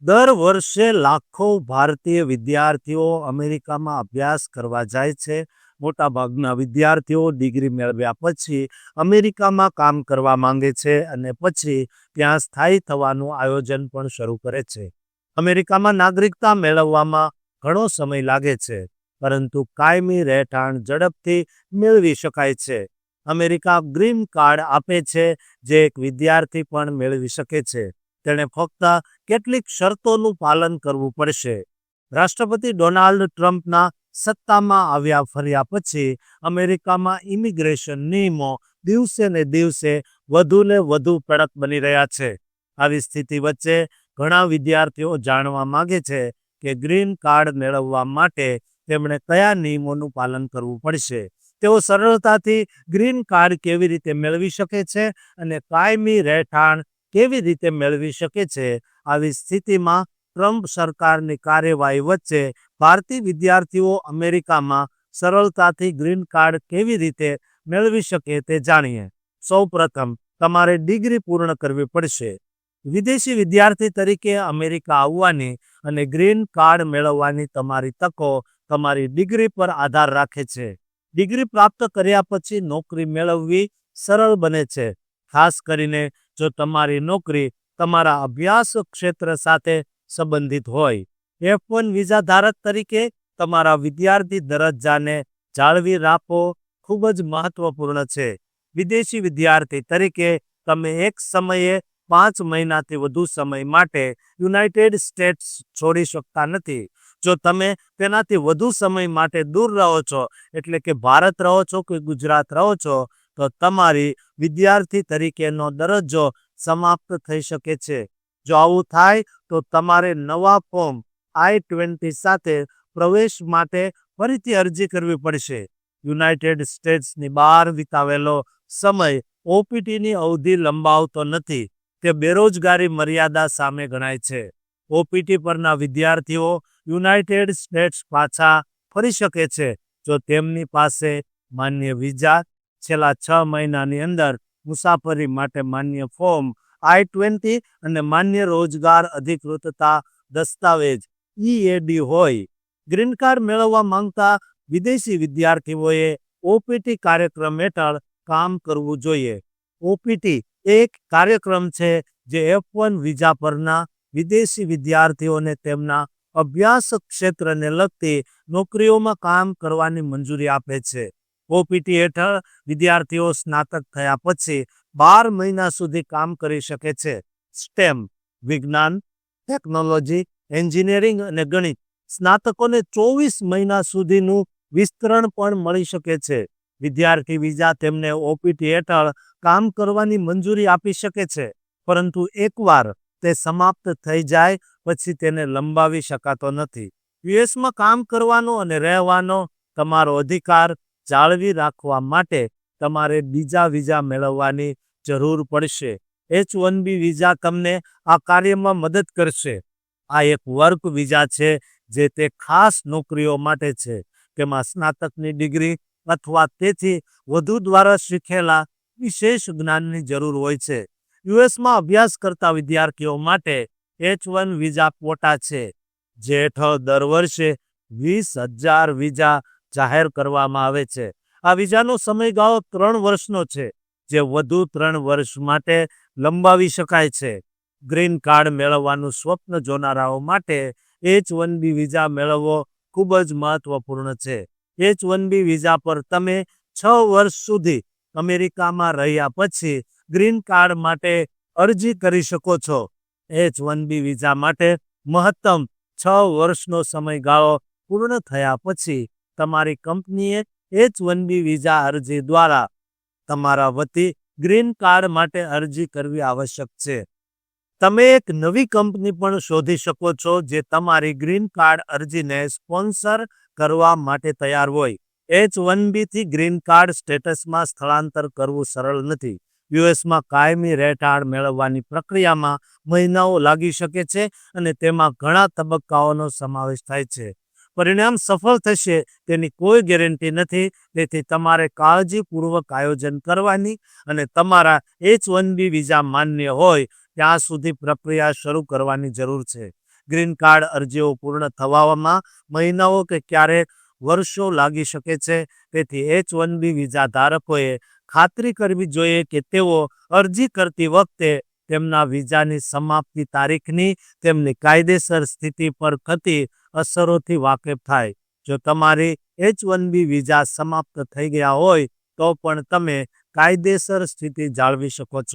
દર વર્ષે લાખો ભારતીય વિદ્યાર્થીઓ અમેરિકામાં અભ્યાસ કરવા જાય છે. મોટાભાગના વિદ્યાર્થીઓ ડિગ્રી મેળવ્યા પછી અમેરિકામાં કામ કરવા માંગે છે અને પછી ત્યાં સ્થાયી થવાનું આયોજન પણ શરૂ કરે છે. અમેરિકામાં નાગરિકતા મેળવવામાં ઘણો સમય લાગે છે, પરંતુ કાયમી રહેઠાણ ઝડપથી મેળવી શકાય છે. અમેરિકા ગ્રીન કાર્ડ આપે છે, જે એક વિદ્યાર્થી પણ મેળવી શકે છે. તેણે ફક્ત કેટલીક શરતોનું પાલન કરવું પડશે. રાષ્ટ્રપતિ ડોનાલ્ડ ટ્રમ્પના સત્તામાં આવ્યા ફર્યા પછી અમેરિકામાં ઇમિગ્રેશન નિયમો દિવસે ને દિવસે વધુ ને વધુ કડક બની રહ્યા છે. આવી સ્થિતિ વચ્ચે ઘણા વિદ્યાર્થીઓ જાણવા માંગે છે કે ગ્રીન કાર્ડ મેળવવા માટે તેમણે કયા નિયમોનું પાલન કરવું પડશે. તેઓ સરળતાથી ગ્રીન કાર્ડ કેવી રીતે મેળવી શકે છે અને કાયમી રહેઠાણ કેવી રીતે મેળવી શકે છે. આવી સ્થિતિમાં ટ્રમ્પ સરકારની કાર્યવાહી વચ્ચે ભારતીય વિદ્યાર્થીઓ અમેરિકામાં સરળતાથી ગ્રીન કાર્ડ કેવી રીતે મેળવી શકે તે જાણીએ. સૌપ્રથમ તમારે ડિગ્રી પૂર્ણ કરવી પડશે. વિદેશી વિદ્યાર્થી તરીકે અમેરિકા આવવાની અને ગ્રીન કાર્ડ મેળવવાની તમારી તકો તમારી ડિગ્રી પર આધાર રાખે છે. ડિગ્રી પ્રાપ્ત કર્યા પછી નોકરી મેળવવી સરળ બને છે, ખાસ કરીને જો તમારી નોકરી તમારા અભ્યાસ ક્ષેત્ર સાથે સંબંધિત હોય. F1 વિઝા ધારક તરીકે તમારા વિદ્યાર્થી દરજ્જાને જાળવી રાખવો ખૂબ જ મહત્વપૂર્ણ છે. વિદેશી વિદ્યાર્થી તરીકે તમે એક સમયે 5 મહિનાથી વધુ સમય માટે યુનાઇટેડ સ્ટેટ્સ છોડી શકતા નથી. જો તમે તેનાથી વધુ સમય માટે દૂર રહો છો, એટલે કે ભારત રહો છો કે ગુજરાત રહો છો, તો તમારી વિદ્યાર્થી તરીકેનો દરજ્જો સમાપ્ત થઈ શકે છે. જો આવું થાય તો તમારે નવા ફોર્મ I-20 સાથે પ્રવેશ માટે ફરીથી અરજી કરવી પડશે. યુનાઇટેડ સ્ટેટ્સની બહાર વિતાવેલો સમય OPTની અવધિ લંબાવતો નથી. તે બેરોજગારી મર્યાદા સામે ગણાય છે. OPT પરના વિદ્યાર્થીઓ યુનાઇટેડ સ્ટેટ્સ પાછા ફરી શકે છે જો તેમની પાસે માન્ય વિઝા, છેલ્લા 6 મહિનાની અંદર મુસાફરી માટે માન્ય ફોર્મ I-20 અને માન્ય રોજગાર અધિકૃતતા દસ્તાવેજ EAD હોય. ગ્રીન કાર્ડ મેળવવા માંગતા વિદેશી વિદ્યાર્થીઓએ OPT કાર્યક્રમ હેઠળ કામ કરવું જોઈએ. OPT એક કાર્યક્રમ છે જે F1 વિઝા પરના વિદેશી વિદ્યાર્થીઓને તેમના અભ્યાસ ક્ષેત્રને લગતી નોકરીઓમાં કામ કરવાની મંજૂરી આપે છે. OPT હેઠળ વિદ્યાર્થીઓ સ્નાતક થયા પછી 12 મહિના સુધી કામ કરી શકે છે. STEM વિજ્ઞાન, ટેકનોલોજી, એન્જિનિયરિંગ અને ગણિત સ્નાતકોને 24 મહિના સુધીનું વિસ્તરણ પણ મળી શકે છે. વિદ્યાર્થી વિઝા તેમને OPT હેઠળ કામ કરવાની મંજૂરી આપી શકે છે, પરંતુ એકવાર તે સમાપ્ત થઈ જાય પછી તેને લંબાવી શકાતો નથી. યુએસમાં કામ કરવાનો અને રહેવાનો તમારો અધિકાર જાળવી રાખવા માટે તમારે બીજા વિઝા મેળવવાની જરૂર પડશે. H-1B વિઝા તમને આ કાર્યમાં મદદ કરશે. આ એક વર્ક વિઝા છે જે તે ખાસ નોકરીઓ માટે છે. તેમાં સ્નાતકની ડિગ્રી અથવા તેથી વધુ દ્વારા શીખેલા વિશેષ જ્ઞાનની જરૂર હોય છે. યુએસમાં અભ્યાસ કરતા વિદ્યાર્થીઓ માટે H-1 વિઝા ક્વોટા છે, જે હેઠળ દર વર્ષે 20,000 વિઝા જાહેર કરવામાં આવે છે. આ વિઝાનો સમયગાળો 3 વર્ષનો છે, જે વધુ 3 વર્ષ માટે લંબાવી શકાય છે. ગ્રીન કાર્ડ મેળવવાનું સ્વપ્ન જોનારાઓ માટે H-1B વિઝા મેળવવો ખૂબ જ મહત્વપૂર્ણ છે. H-1B વિઝા પર તમે 6 વર્ષ સુધી અમેરિકામાં રહ્યા પછી ગ્રીન કાર્ડ માટે અરજી કરી શકો છો. H-1B વિઝા માટે મહત્તમ 6 વર્ષનો સમયગાળો પૂર્ણ થયા પછી તમારી કંપનીએ H-1B વિઝા અરજી દ્વારા તમારા વતી ગ્રીન કાર્ડ માટે અરજી કરવી આવશ્યક છે. તમે એક નવી કંપની પણ શોધી શકો છો જે તમારી ગ્રીન કાર્ડ અરજીને સ્પોન્સર કરવા માટે તૈયાર હોય. H-1B થી ગ્રીન કાર્ડ સ્ટેટસમાં સ્થળાંતર કરવું સરળ નથી. યુએસમાં કાયમી રહેઠાણ મેળવવાની પ્રક્રિયામાં મહિનાઓ લાગી શકે છે અને તેમાં ઘણા તબક્કાઓનો સમાવેશ થાય છે. પરિણામ સફળ થશે તેની કોઈ ગેરંટી નથી, તેથી તમારે કાળજીપૂર્વક આયોજન કરવાની અને તમારા H-1B વિઝા માન્ય હોય ત્યાં સુધી પ્રક્રિયા શરૂ કરવાની જરૂર છે. ગ્રીન કાર્ડ અરજીઓ પૂર્ણ થવામાં મહિનાઓ કે ક્યારેક વર્ષો લાગી શકે છે. તેથી H-1B વિઝા ધારકોએ ખાતરી કરવી જોઈએ કે તેઓ અરજી કરતી વખતે તેમના વિઝાની સમાપ્તિ તારીખની તેમની કાયદેસર સ્થિતિ પર થતી અસરોથી વાકેફ થાય. જો તમારી H-1B વિઝા સમાપ્ત થઈ ગયા હોય તો પણ તમે કાયદેસર સ્થિતિ જાળવી શકો છો.